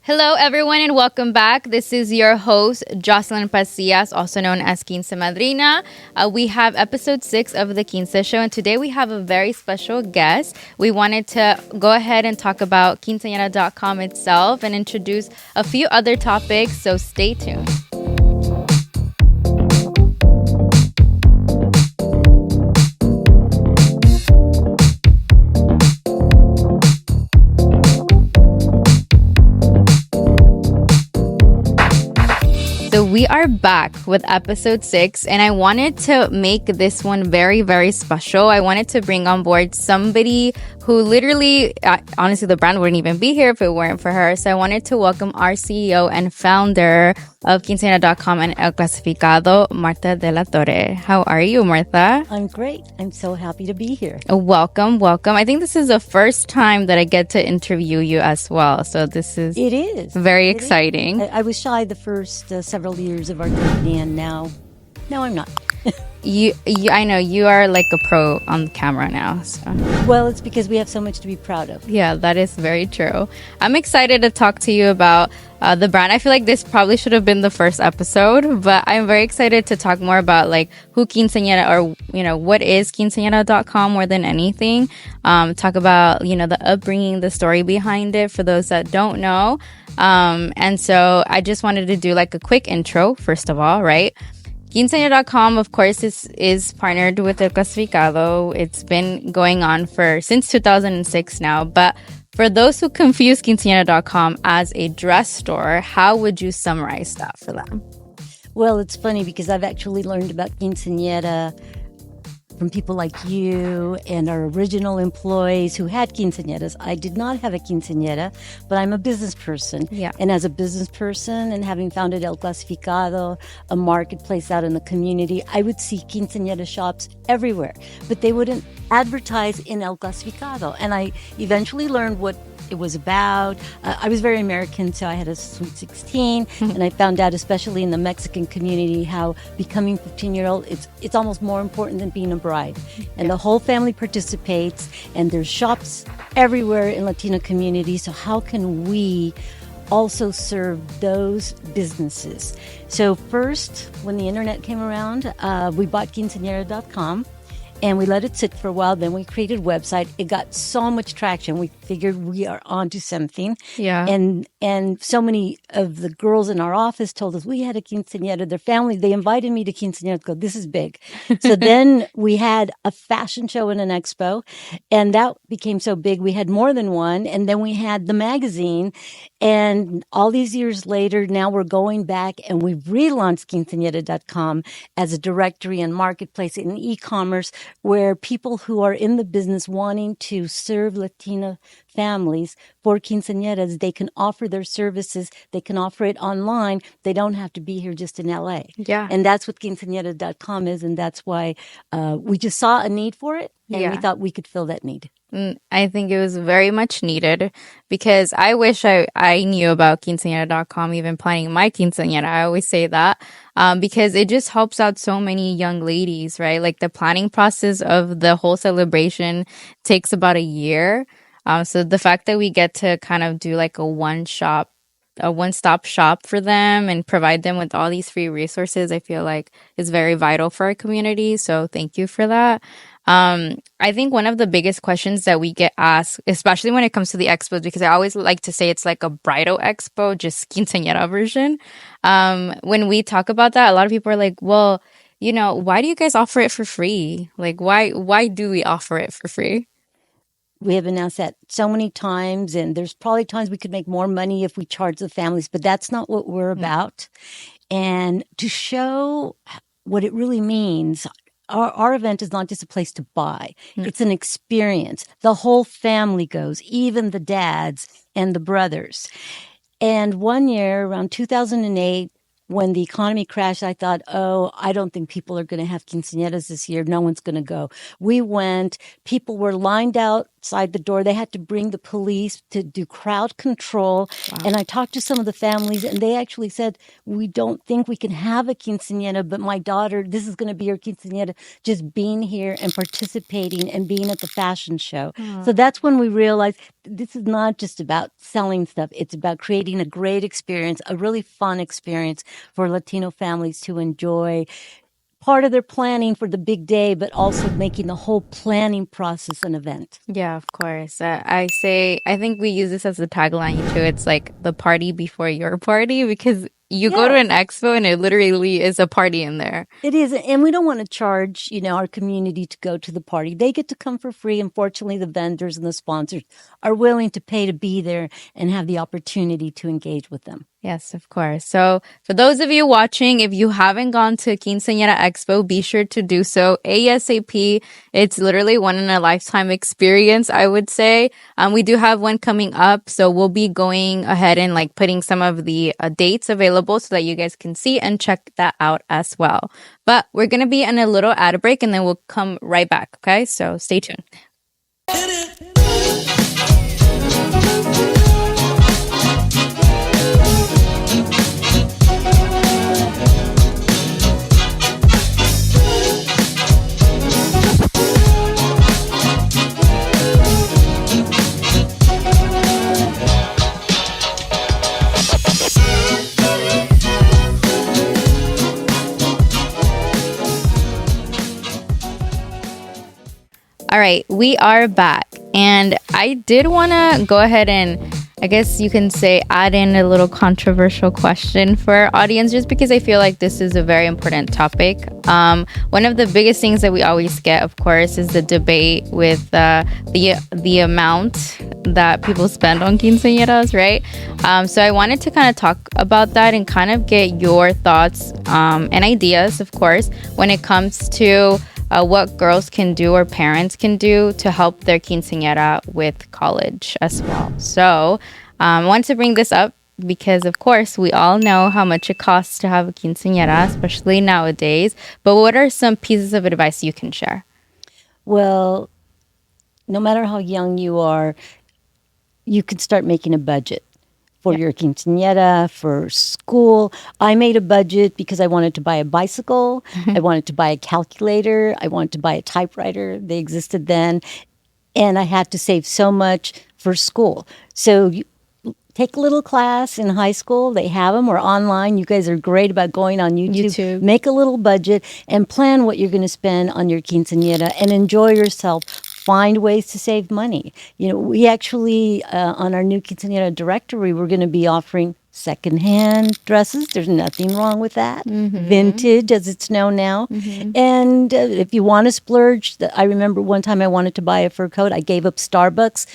Hello, everyone, and welcome back. This is your host, Jocelyn Pasillas, also known as Quince Madrina. We have episode 6 of the Quince Show, and today we have a very special guest. We wanted to go ahead and talk about Quinceañera.com itself and introduce a few other topics, so stay tuned. So we are back with episode 6, and I wanted to make this one very, very special. I wanted to bring on board somebody who literally, honestly, the brand wouldn't even be here if it weren't for her. So I wanted to welcome our CEO and founder of Quinceanera.com and El Clasificado, Marta de la Torre. How are you, Marta? I'm great. I'm so happy to be here. Welcome. I think this is the first time that I get to interview you as well. So this is very exciting. I was shy the first several years of our company, and now I'm not. I know you are like a pro on camera now. So. Well, it's because we have so much to be proud of. Yeah, that is very true. I'm excited to talk to you about the brand. I feel like this probably should have been the first episode, but I'm very excited to talk more about like who Quinceañera or, what is Quinceañera.com more than anything. Talk about, the upbringing, the story behind it for those that don't know. And so I just wanted to do like a quick intro, first of all, right? Quinceañera.com, of course, is partnered with El Clasificado. It's been going on since 2006 now. But for those who confuse Quinceañera.com as a dress store, how would you summarize that for them? Well, it's funny because I've actually learned about Quinceañera from people like you and our original employees who had quinceañeras. I did not have a quinceañera, but I'm a business person. Yeah. And as a business person and having founded El Clasificado, a marketplace out in the community, I would see quinceañera shops everywhere, but they wouldn't advertise in El Clasificado. And I eventually learned what it was about. I was very American, so I had a sweet 16, and I found out, especially in the Mexican community, how becoming 15-year-old, it's almost more important than being a bride. And the whole family participates, and there's shops everywhere in Latino community, so how can we also serve those businesses? So first, when the internet came around, we bought Quinceañera.com. And we let it sit for a while. Then we created a website. It got so much traction. We figured we are onto something. Yeah. And so many of the girls in our office told us we had a quinceañera. Their family, they invited me to quinceañera to go, this is big. So then we had a fashion show and an expo. And that became so big. We had more than one. And then we had the magazine. And all these years later, now we're going back and we've relaunched Quinceañera.com as a directory and marketplace in e-commerce, where people who are in the business wanting to serve Latina families for quinceañeras, they can offer their services. They can offer it online. They don't have to be here just in LA. Yeah. And that's what Quinceañera.com is. And that's why we just saw a need for it. And we thought we could fill that need. I think it was very much needed because I wish I knew about Quinceañera.com, even planning my quinceañera. I always say that because it just helps out so many young ladies, right? Like the planning process of the whole celebration takes about a year. So the fact that we get to kind of do like a one-stop shop for them and provide them with all these free resources, I feel like is very vital for our community. So thank you for that. I think one of the biggest questions that we get asked, especially when it comes to the expos, because I always like to say it's like a bridal expo, just quinceañera version. When we talk about that, a lot of people are like, well, why do you guys offer it for free? Like, why do we offer it for free? We have announced that so many times, and there's probably times we could make more money if we charge the families, but that's not what we're about. And to show what it really means, our event is not just a place to buy. It's an experience. The whole family goes, even the dads and the brothers. And one year, around 2008, when the economy crashed, I thought, I don't think people are going to have quinceañeras this year. No one's going to go. We went. People were lined out outside the door. They had to bring the police to do crowd control. Wow. And I talked to some of the families, and they actually said, we don't think we can have a quinceañera, but my daughter, this is going to be her quinceañera, just being here and participating and being at the fashion show. So that's when we realized this is not just about selling stuff. It's about creating a great experience, a really fun experience for Latino families to enjoy, part of their planning for the big day, but also making the whole planning process an event. Yeah, of course. I think we use this as a tagline too. It's like the party before your party because you go to Yes. an expo and it literally is a party in there. It is, and we don't want to charge, our community to go to the party. They get to come for free. Unfortunately, the vendors and the sponsors are willing to pay to be there and have the opportunity to engage with them. Yes, of course. So for those of you watching, if you haven't gone to Quinceañera Expo, be sure to do so ASAP. It's literally one in a lifetime experience, I would say. We do have one coming up, so we'll be going ahead and like putting some of the dates available so that you guys can see and check that out as well. But we're going to be in a little ad break and then we'll come right back. Okay, so stay tuned. All right, we are back. And I did want to go ahead and, I guess you can say, add in a little controversial question for our audience, just because I feel like this is a very important topic. One of the biggest things that we always get, of course, is the debate with the amount that people spend on quinceañeras, right? So I wanted to kind of talk about that and kind of get your thoughts and ideas, of course, when it comes to what girls can do or parents can do to help their quinceañera with college as well. So I want to bring this up because, of course, we all know how much it costs to have a quinceañera, especially nowadays. But what are some pieces of advice you can share? Well, no matter how young you are, you could start making a budget for your quinceañera, for school. I made a budget because I wanted to buy a bicycle. I wanted to buy a calculator. I wanted to buy a typewriter. They existed then. And I had to save so much for school. So you take a little class in high school. They have them, or online. You guys are great about going on YouTube. Make a little budget and plan what you're going to spend on your quinceañera and enjoy yourself. Find ways to save money. We actually, on our new quinceañera directory, we're going to be offering secondhand dresses. There's nothing wrong with that. Vintage, as it's known now. And if you want to splurge, I remember one time I wanted to buy a fur coat. I gave up Starbucks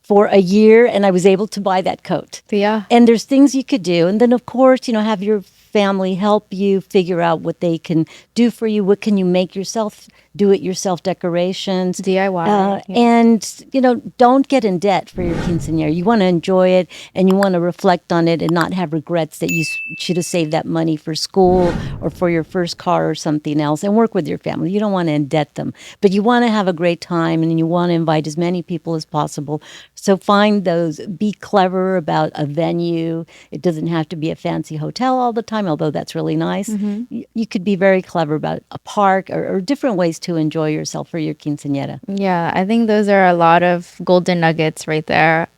for a year, and I was able to buy that coat. Yeah. And there's things you could do. And then, of course, have your family help you figure out what they can do for you. What can you make yourself? Do-it-yourself decorations. DIY. And, don't get in debt for your quinceañera. You want to enjoy it, and you want to reflect on it and not have regrets that you should have saved that money for school or for your first car or something else, and work with your family. You don't want to indebt them, but you want to have a great time, and you want to invite as many people as possible. So find those. Be clever about a venue. It doesn't have to be a fancy hotel all the time, although that's really nice. You could be very clever about a park or different ways to enjoy yourself for your quinceañera. Yeah, I think those are a lot of golden nuggets right there.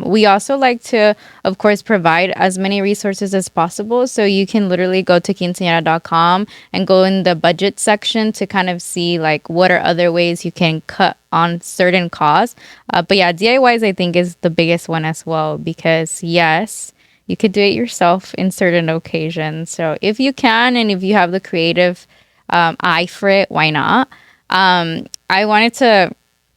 We also like to, of course, provide as many resources as possible. So you can literally go to quinceanera.com and go in the budget section to kind of see like what are other ways you can cut on certain costs. But yeah, DIYs I think is the biggest one as well, because yes, you could do it yourself in certain occasions. So if you can, and if you have the creative eye for it, why not? I wanted to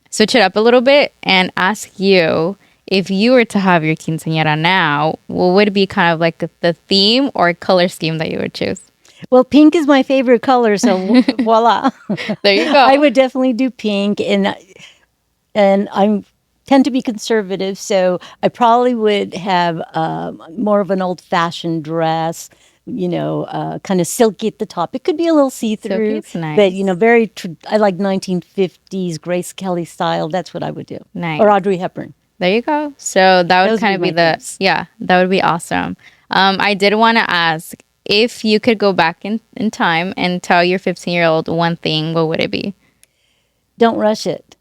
switch it up a little bit and ask you, if you were to have your quinceañera now, what would be kind of like the theme or color scheme that you would choose? Well, pink is my favorite color, so voila. There you go. I would definitely do pink, and I tend to be conservative, so I probably would have more of an old-fashioned dress, kind of silky at the top. It could be a little see-through, Silky is nice. but I like 1950s Grace Kelly style. That's what I would do. Nice. Or Audrey Hepburn. There you go. So that would Those kind of would be be my the, things. yeah, that would be awesome. I did want to ask if you could go back in time and tell your 15-year-old one thing, what would it be? Don't rush it.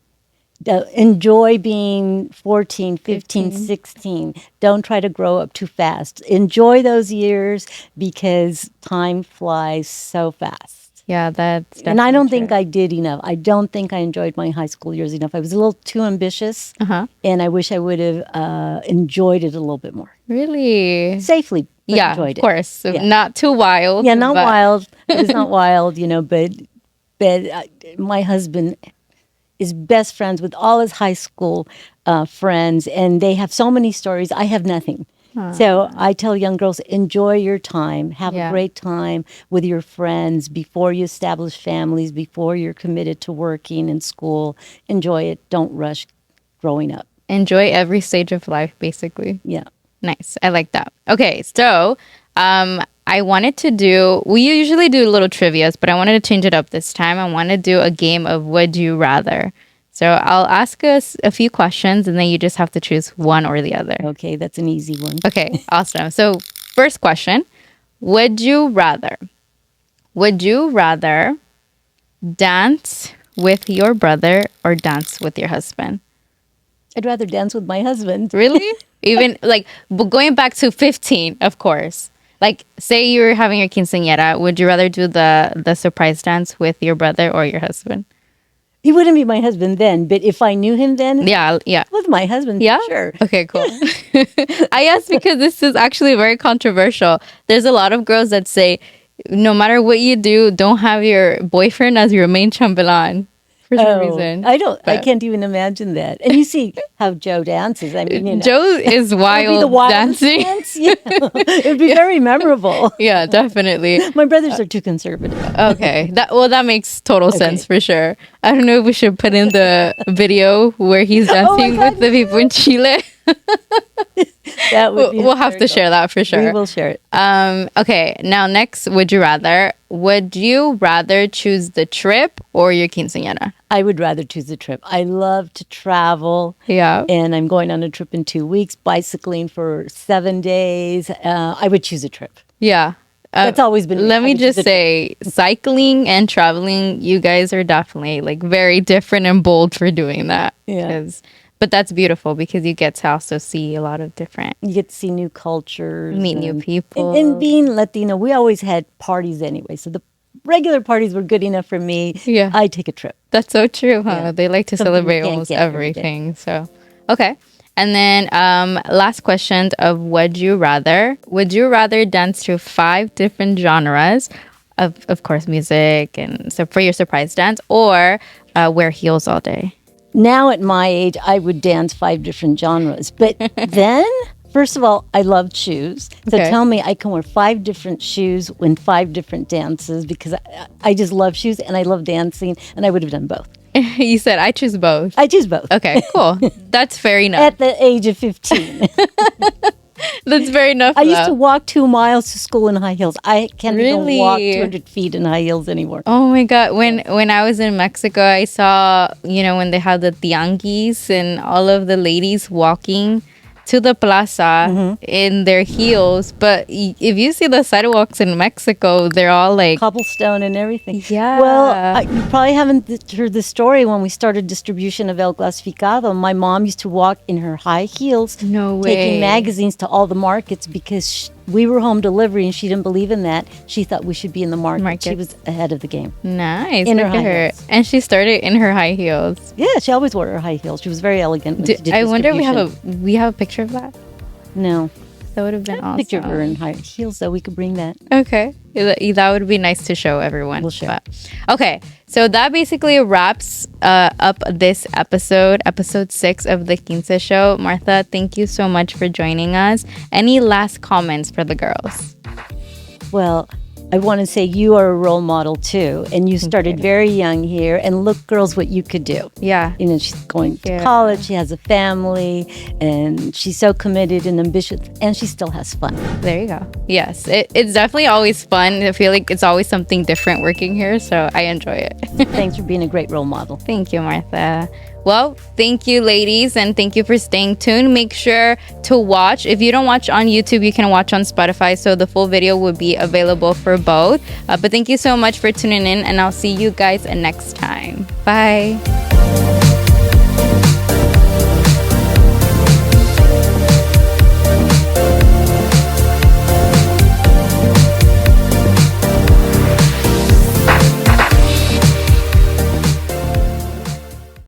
Enjoy being 14, 15, 16. Don't try to grow up too fast. Enjoy those years because time flies so fast. Yeah, that's And I definitely don't think true. I did enough. I don't think I enjoyed my high school years enough. I was a little too ambitious, and I wish I would have enjoyed it a little bit more. Really? Safely, but Yeah, enjoyed of course. So Yeah. not too wild. Yeah, not but- wild. It's not wild, but my husband is best friends with all his high school friends, and they have so many stories. I have nothing. So I tell young girls, enjoy your time. Have Yeah. a great time with your friends before you establish families, before you're committed to working in school. Enjoy it. Don't rush growing up. Enjoy every stage of life, basically. Yeah. Nice. I like that. Okay, so I wanted to we usually do little trivias, but I wanted to change it up this time. I want to do a game of Would You Rather. So I'll ask us a few questions and then you just have to choose one or the other. Okay, that's an easy one. Okay, awesome. So first question, would you rather dance with your brother or dance with your husband? I'd rather dance with my husband. Really? Even like but going back to 15, of course. Like say you're having your quinceañera, would you rather do the surprise dance with your brother or your husband? He wouldn't be my husband then, but if I knew him then, Yeah. with my husband, Yeah? for sure. Okay, cool. I asked because this is actually very controversial. There's a lot of girls that say, no matter what you do, don't have your boyfriend as your main chambelán for some reason. I But- can't even imagine that. And you see how Joe dances. I mean, Joe is it would be the wild wildest dancing. dance. Yeah. It would be very memorable. Yeah, definitely. My brothers are too conservative. Okay. That makes total sense for sure. I don't know if we should put in the video where he's dancing God, with the people in Chile. That would be We'll have to hysterical. share that for sure. We will share it. Okay, now next, would you rather choose the trip or your quinceañera? I would rather choose a trip. I love to travel. Yeah. And I'm going on a trip in 2 weeks, bicycling for 7 days. I would choose a trip. Yeah. That's always been. Let I me would choose just a say, trip. cycling and traveling, you guys are definitely like very different and bold for doing that. Yeah. But that's beautiful because you get to also see a lot of different, You get to see new cultures, meet new people. And being Latino, we always had parties anyway. So the regular parties were good enough for me. Yeah. I'd take a trip. That's so true, huh? Yeah. They like to Something you celebrate can't almost get every day. everything. So, okay. And then last question of would you rather? Would you rather dance to 5 different genres of course, music and so for your surprise dance or wear heels all day? Now at my age, I would dance 5 different genres. But then, first of all, I loved shoes. So Okay. tell me I can wear 5 different shoes in 5 different dances because I just love shoes and I love dancing and I would have done both. You said I choose both. I choose both. Okay, cool. That's fair enough. At the age of 15. That's fair enough. I used though. to walk 2 miles to school in high heels. I can't even walk Really? 200 feet in high heels anymore. Oh my God. When I was in Mexico, I saw, when they had the tianguis and all of the ladies walking to the plaza in their heels. But if you see the sidewalks in Mexico, they're all like, Cobblestone and everything. Yeah. Well, you probably haven't heard the story when we started distribution of El Clasificado. My mom used to walk in her high heels, No way. taking magazines to all the markets because we were home delivery and she didn't believe in that. She thought we should be in the market. She Market. was ahead of the game. nice. In her Look at high her. heels. And she started in her high heels. Yeah, she always wore her high heels. She was very elegant. when she did I wonder if distribution. we have a picture of that. No. That would have been awesome. Picture of her in high heels, though. We could bring that. Okay. That would be nice to show everyone. We'll show. But- okay. So that basically wraps up this episode 6 of the Quince Show. Martha, thank you so much for joining us. Any last comments for the girls? Well, I want to say you are a role model too. And you started very young here. And look, girls, what you could do. Yeah. You know, she's going to college. She has a family. And she's so committed and ambitious. And she still has fun. There you go. Yes, it's definitely always fun. I feel like it's always something different working here. So I enjoy it. Thanks for being a great role model. Thank you, Martha. Well, thank you, ladies, and thank you for staying tuned. Make sure to watch. If you don't watch on YouTube, you can watch on Spotify, so the full video will be available for both. But thank you so much for tuning in, and I'll see you guys next time. Bye.